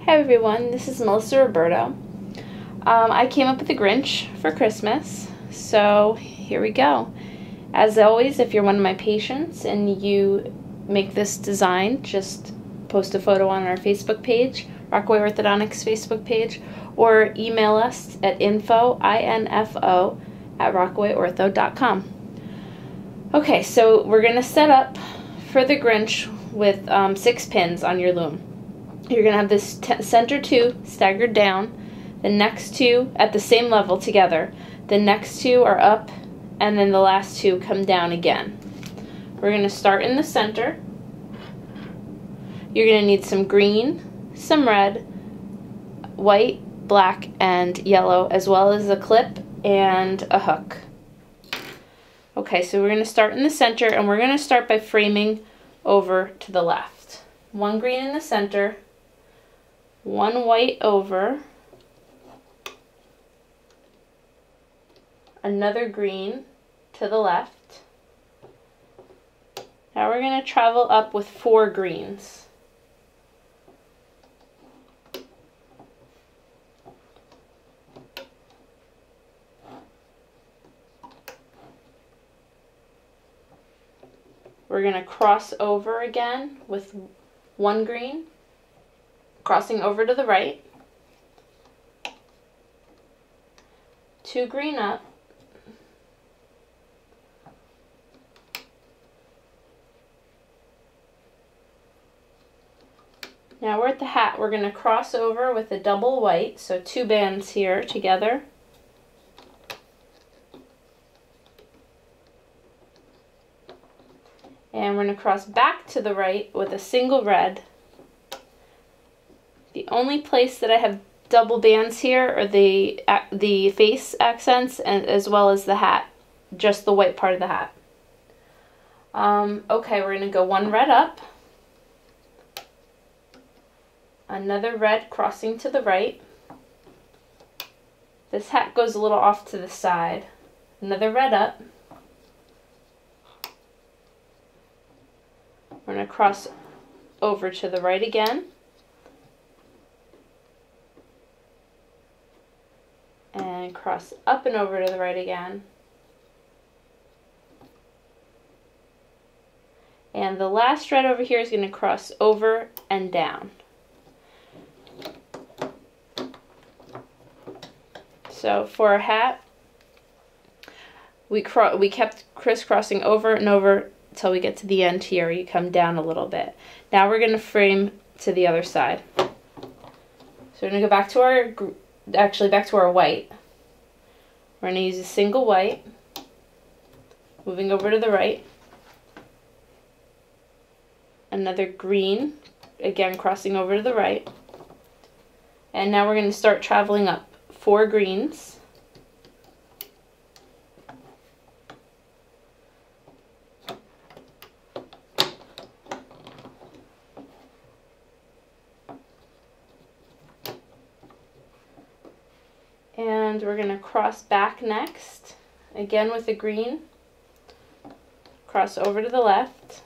Hi everyone, this is Melissa Roberto. I came up with the Grinch for Christmas, so here we go. As always, if you're one of my patients and you make this design, just post a photo on our Facebook page, Rockaway Orthodontics Facebook page, or email us at info@rockawayortho.com. Okay, so we're going to set up for the Grinch with 6 pins on your loom. You're going to have this center 2 staggered down, the next 2 at the same level together, the next 2 are up, and then the last 2 come down again. We're going to start in the center. You're going to need some green, some red, white, black, and yellow, as well as a clip and a hook. Okay, so we're going to start in the center, and we're going to start by framing over to the left. 1 green in the center, 1 white over, another green to the left. Now we're going to travel up with 4 greens. We're going to cross over again with 1 green, crossing over to the right, 2 green up, now we're at the hat. We're going to cross over with a double white, so 2 bands here together. And we're going to cross back to the right with a single red. The only place that I have double bands here are the face accents, and as well as the hat, just the white part of the hat. Okay, we're going to go 1 red up, another red crossing to the right. This hat goes a little off to the side. Another red up. We're going to cross over to the right again. And cross up and over to the right again. And the last red over here is going to cross over and down. So for our hat, we kept crisscrossing over and over until we get to the end here. You come down a little bit. Now we're going to frame to the other side. So we're going to go back to our back to our white. We're going to use a single white, moving over to the right, another green, again crossing over to the right, and now we're going to start traveling up 4 greens, and we're going to cross back next, again with a green, cross over to the left,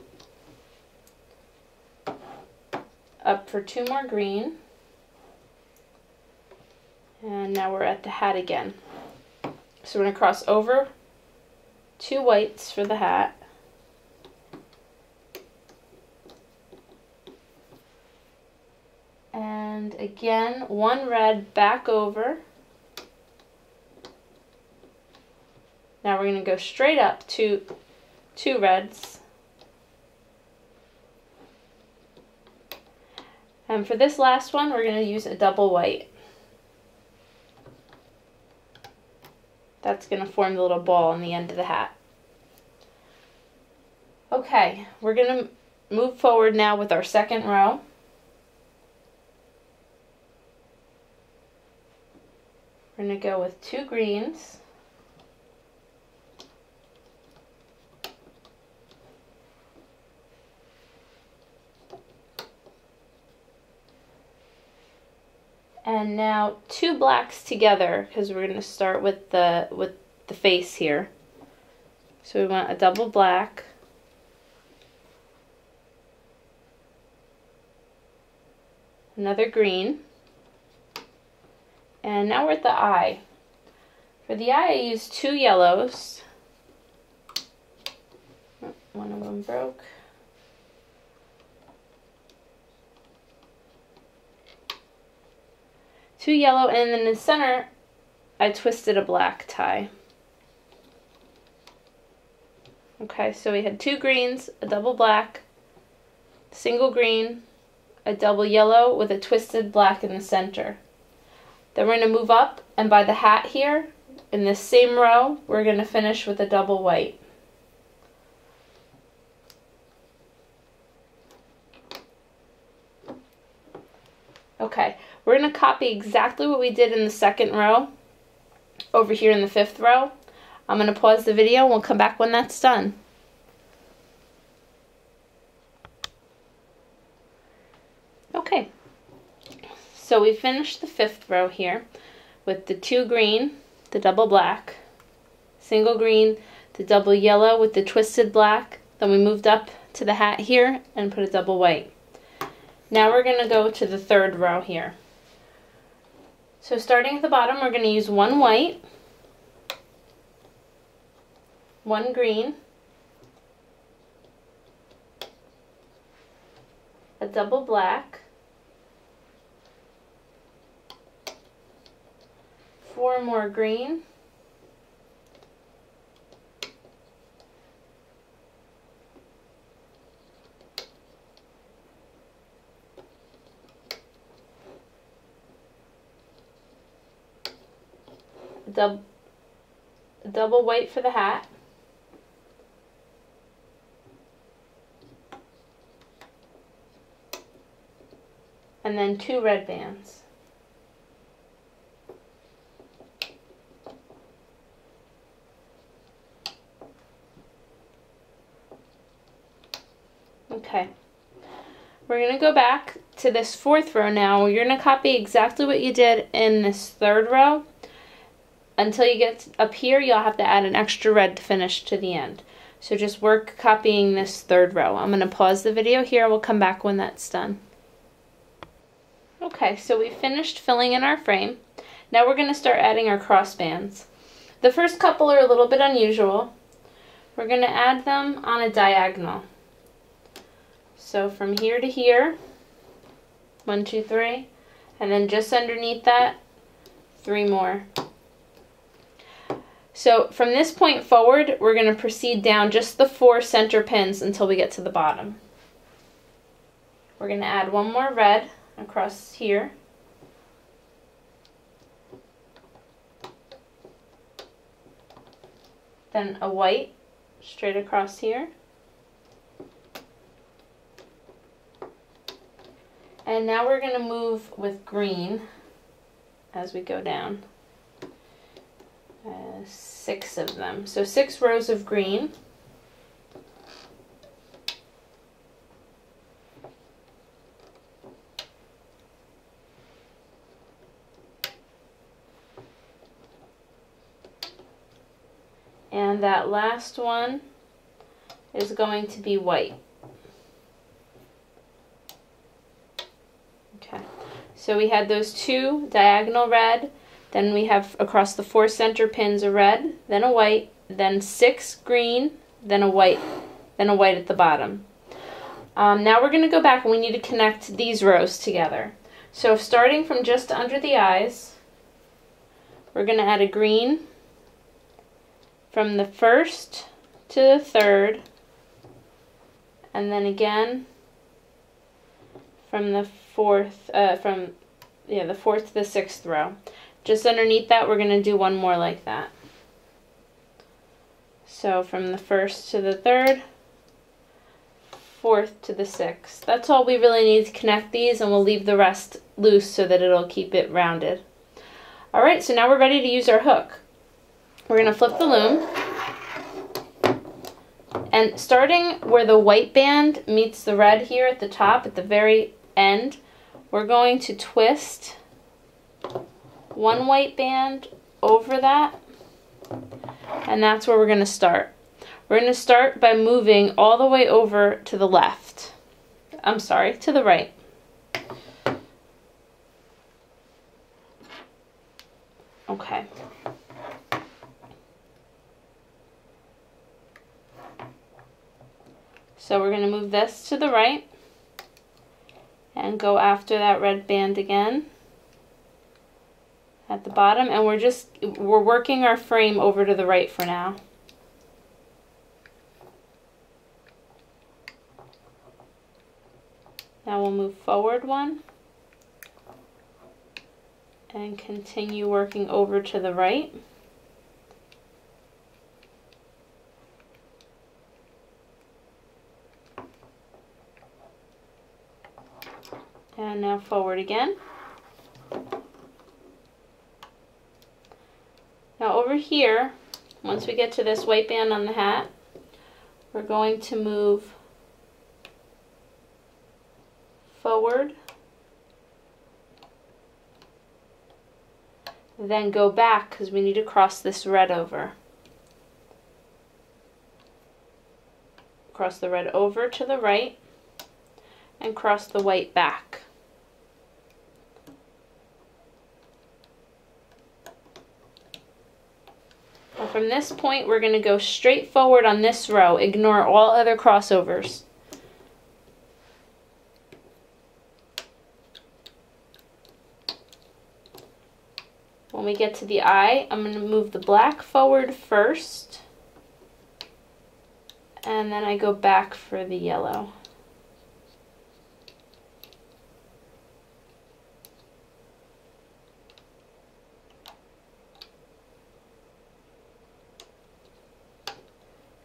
up for 2 more green, and now we're at the hat again. So we're going to cross over 2 whites for the hat, and again 1 red back over. Now we're going to go straight up to 2 reds. And for this last one, we're going to use a double white. That's going to form the little ball on the end of the hat. Okay, we're going to move forward now with our second row. We're going to go with 2 greens. And now 2 blacks together, because we're going to start with the face here. So we want a double black, another green, And now we're at the eye. For the eye, I used 2 yellows. Oh, one of them broke. Two yellow, and then in the center, I twisted a black tie. Okay, so we had 2 greens, a double black, single green, a double yellow with a twisted black in the center. Then we're going to move up, and by the hat here, in this same row, we're going to finish with a double white. Okay, we're going to copy exactly what we did in the second row over here in the 5th row. I'm going to pause the video and we'll come back when that's done. Okay, so we finished the 5th row here with the 2 green, the double black, single green, the double yellow with the twisted black. Then we moved up to the hat here and put a double white. Now we're going to go to the 3rd row here. So starting at the bottom, we're going to use 1 white, 1 green, a double black, 4 more green, double white for the hat, and then 2 red bands. Okay, we're going to go back to this 4th row now. You're going to copy exactly what you did in this 3rd row. Until you get up here, you'll have to add an extra red to finish to the end. So just work copying this 3rd row. I'm going to pause the video here. We'll come back when that's done. Okay, so we finished filling in our frame. Now we're going to start adding our crossbands. The first couple are a little bit unusual. We're going to add them on a diagonal. So from here to here, 1, 2, 3, and then just underneath that, 3 more. So from this point forward, we're going to proceed down just the 4 center pins until we get to the bottom. We're going to add 1 more red across here. Then a white straight across here. And now we're going to move with green as we go down. 6 of them. So 6 rows of green. And that last one is going to be white. Okay, so we had those 2 diagonal red. Then we have across the 4 center pins a red, then a white, then 6 green, then a white at the bottom. Now we're going to go back and we need to connect these rows together. So starting from just under the eyes, we're going to add a green from the 1st to the 3rd, and then again from the 4th, the 4th to the 6th row. Just underneath that, we're going to do 1 more like that. So from the 1st to the 3rd, 4th to the 6th. That's all we really need to connect these, and we'll leave the rest loose so that it'll keep it rounded. Alright, so now we're ready to use our hook. We're going to flip the loom, and starting where the white band meets the red here at the top, at the very end, we're going to twist 1 white band over that, and that's where we're going to start. We're going to start by moving all the way over to the left. I'm sorry, to the right. Okay. So we're going to move this to the right and go after that red band again at the bottom, and we're working our frame over to the right for now. Now we'll move forward one and continue working over to the right. And now forward again. Now over here, once we get to this white band on the hat, we're going to move forward, then go back because we need to cross this red over. Cross the red over to the right and cross the white back. Now from this point, we're going to go straight forward on this row. Ignore all other crossovers. When we get to the eye, I'm going to move the black forward first, and then I go back for the yellow.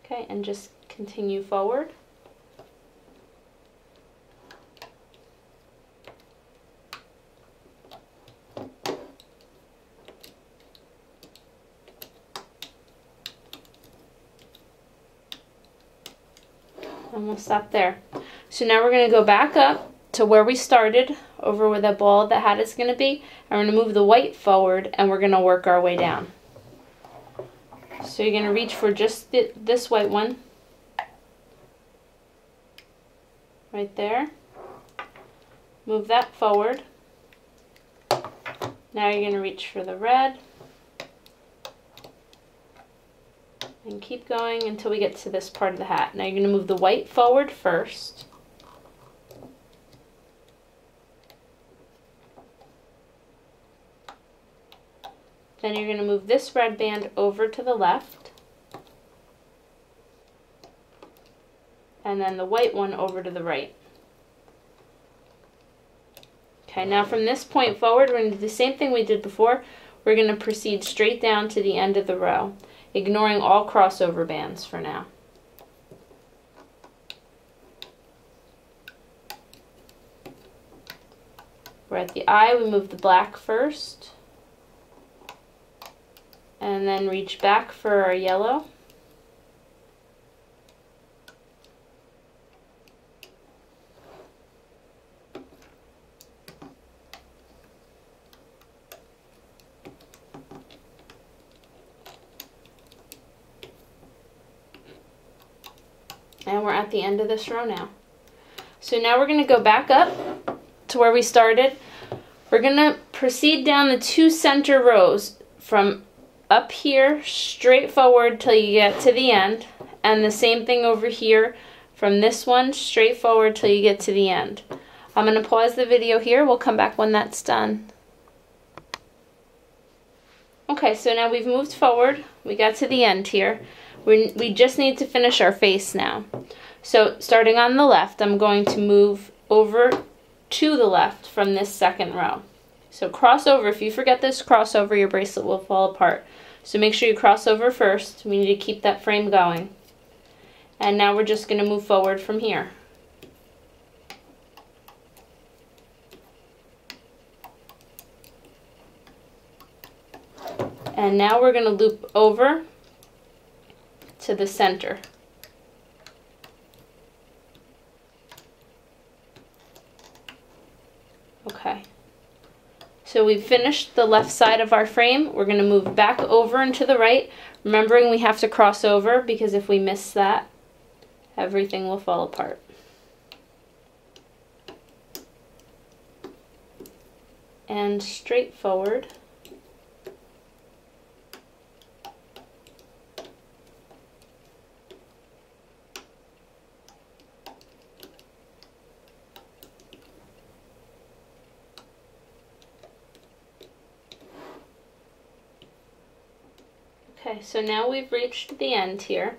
Okay, and just continue forward. And we'll stop there. So now we're going to go back up to where we started, over where that ball of the hat is going to be, and we're going to move the white forward, and we're going to work our way down. So you're going to reach for just this white one, right there. Move that forward. Now you're going to reach for the red, and keep going until we get to this part of the hat. Now you're going to move the white forward first. Then you're going to move this red band over to the left. And then the white one over to the right. Okay, now from this point forward, we're going to do the same thing we did before. We're going to proceed straight down to the end of the row, ignoring all crossover bands for now. We're at the eye, we move the black first, and then reach back for our yellow. And we're at the end of this row now. So now we're going to go back up to where we started. We're going to proceed down the two center rows from up here straight forward till you get to the end, and the same thing over here from this one straight forward till you get to the end. I'm going to pause the video here. We'll come back when that's done. Okay, so now we've moved forward. We got to the end here. We just need to finish our face now. So starting on the left, I'm going to move over to the left from this second row. So cross over. If you forget this crossover, your bracelet will fall apart. So make sure you cross over first. We need to keep that frame going. And now we're just going to move forward from here. And now we're going to loop over to the center. Okay. So we've finished the left side of our frame. We're going to move back over and to the right, remembering we have to cross over, because if we miss that, everything will fall apart. And straight forward. Okay, so now we've reached the end here.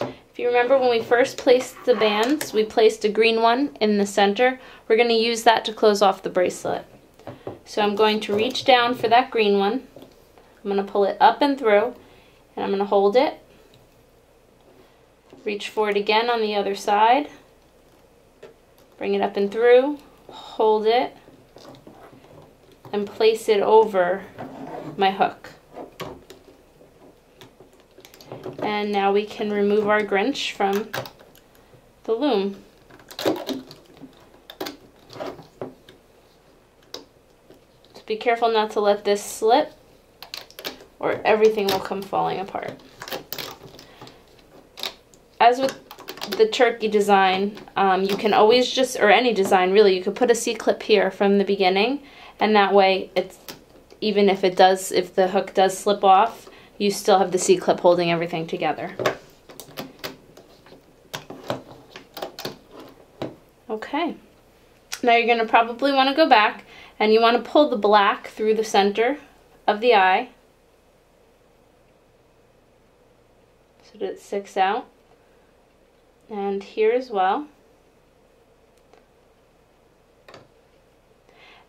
If you remember when we first placed the bands, we placed a green one in the center. We're going to use that to close off the bracelet. So I'm going to reach down for that green one. I'm going to pull it up and through, and I'm going to hold it. Reach for it again on the other side. Bring it up and through, hold it, and place it over my hook. And now we can remove our Grinch from the loom. So be careful not to let this slip, or everything will come falling apart. As with the turkey design, you can always just, or any design really, you could put a C-clip here from the beginning, and that way it's, even if the hook does slip off, you still have the C-clip holding everything together. Okay, now you're going to probably want to go back, and you want to pull the black through the center of the eye so that it sticks out. And here as well.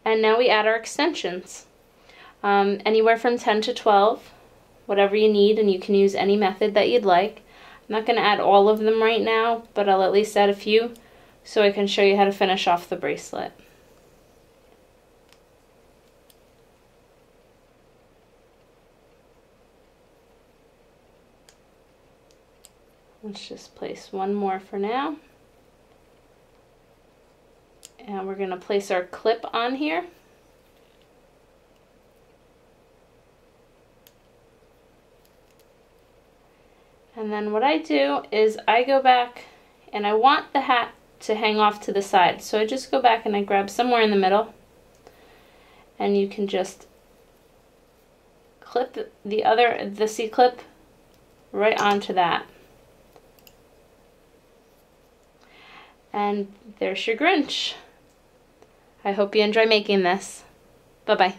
And now we add our extensions. Anywhere from 10 to 12, whatever you need, and you can use any method that you'd like. I'm not going to add all of them right now, but I'll at least add a few so I can show you how to finish off the bracelet. Let's just place one more for now. And we're going to place our clip on here. And then what I do is I go back, and I want the hat to hang off to the side. So I just go back and I grab somewhere in the middle, and you can just clip the C-clip right onto that. And there's your Grinch. I hope you enjoy making this. Bye-bye.